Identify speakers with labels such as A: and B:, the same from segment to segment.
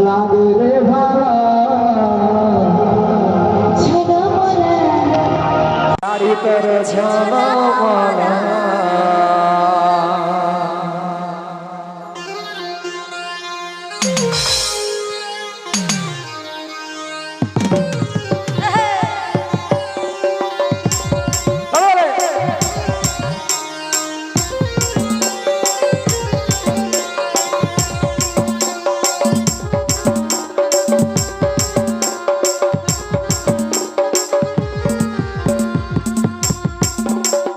A: লাগে রে ভালো শাড়ি তোর ঝলমলা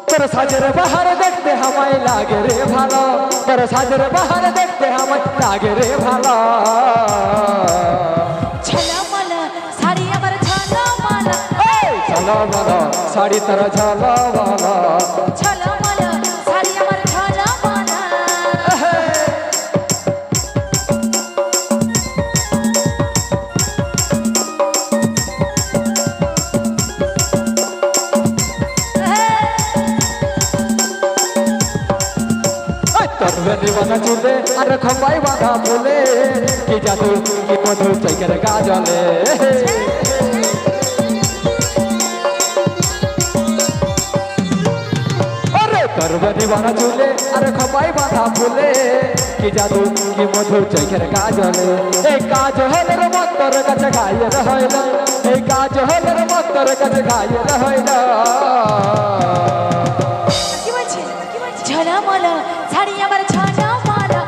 A: তোর সাজের বাহার দেখতে আমায় লাগে রে ভালো তোর সাজের বাহার দেখতে আমায় লাগে রে ভালো
B: ঝলমলা শাড়ি আমার ঝলমলা
A: ঝলমলা শাড়ি তোর ঝলমলা
B: ঝলমলা শাড়ি আমার ঝলমলা
A: তোর বেনি বাঁধা চুলে আর খপাই বাঁধা ফুলে কি জাদু কি মধু চৈকের গাজলে তোর বেনি বাঁধা চুলে আর খপাই বাঁধা ফুলে কি জাদু কি মধু চৈকের গাজলে এই কাজ হলের মন্তর কাছে গাইয়ে হইল এই কাজ হলের মন্তর কাছে গাইয়ে হইল
B: কি বলছে ঝলমলা শাড়ি আমার ঝলমলা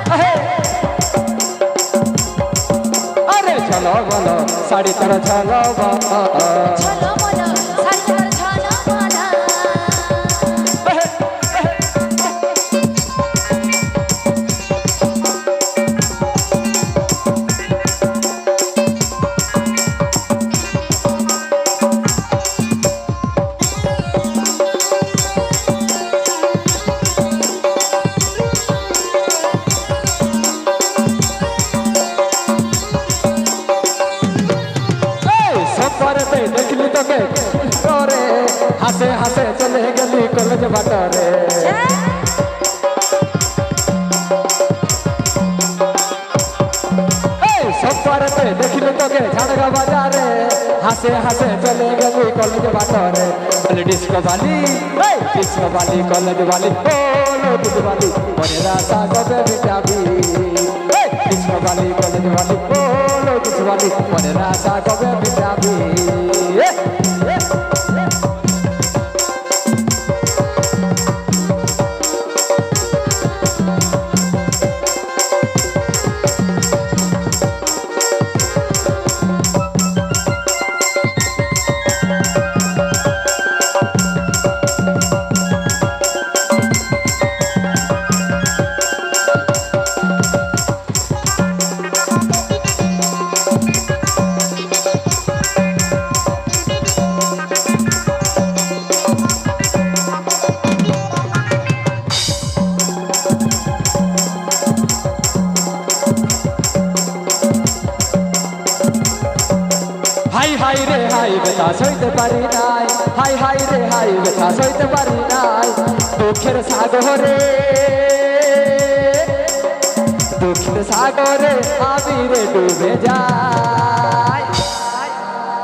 A: আরে চলো বলো শাড়ি তোর চলো
B: ঝলমলা শাড়ি আমার ঝলমলা
A: দেখলি তোকে করে হাসে হাসে চলে গেলি কলেজ বাটারে সপ্তাহে দেখলি তোকে ঝাড়গা বাজারে হাসে হাসে চলে গেলি কলেজ বাটারে বলে ডিস্কো বালি কলেজ বালি দুধ বালি মনে রাসা কবে বিটাবি ডিস্কো বালি কলেজ বালি দুধ বালি মনে রাসা কবে বিটাবি হাই রে হাই বেতা সইতে পারি নাই হাই রে হাই বেতা সইতে পারি নাই দুঃখের সাগরে আমি রে ডুবে যাই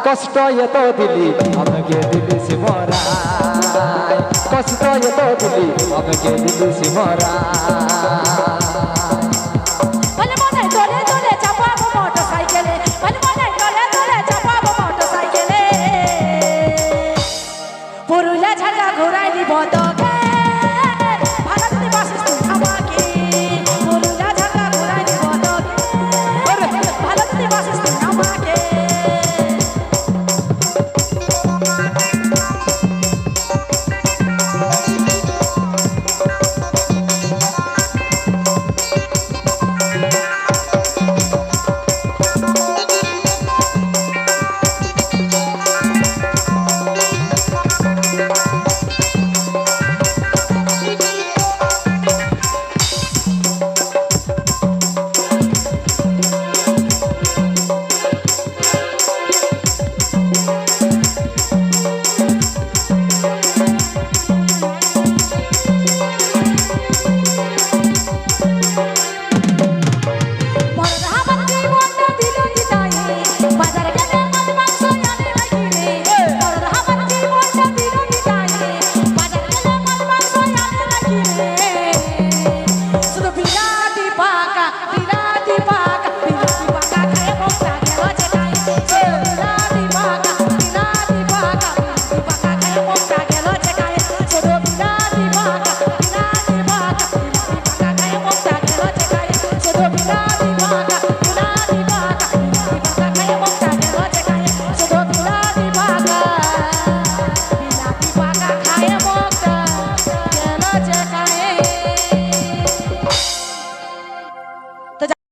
A: কষ্ট এত দিলি আমাকে দিলি সিমরাই কষ্ট এত দিলি আমাকে দিলি সিমরাই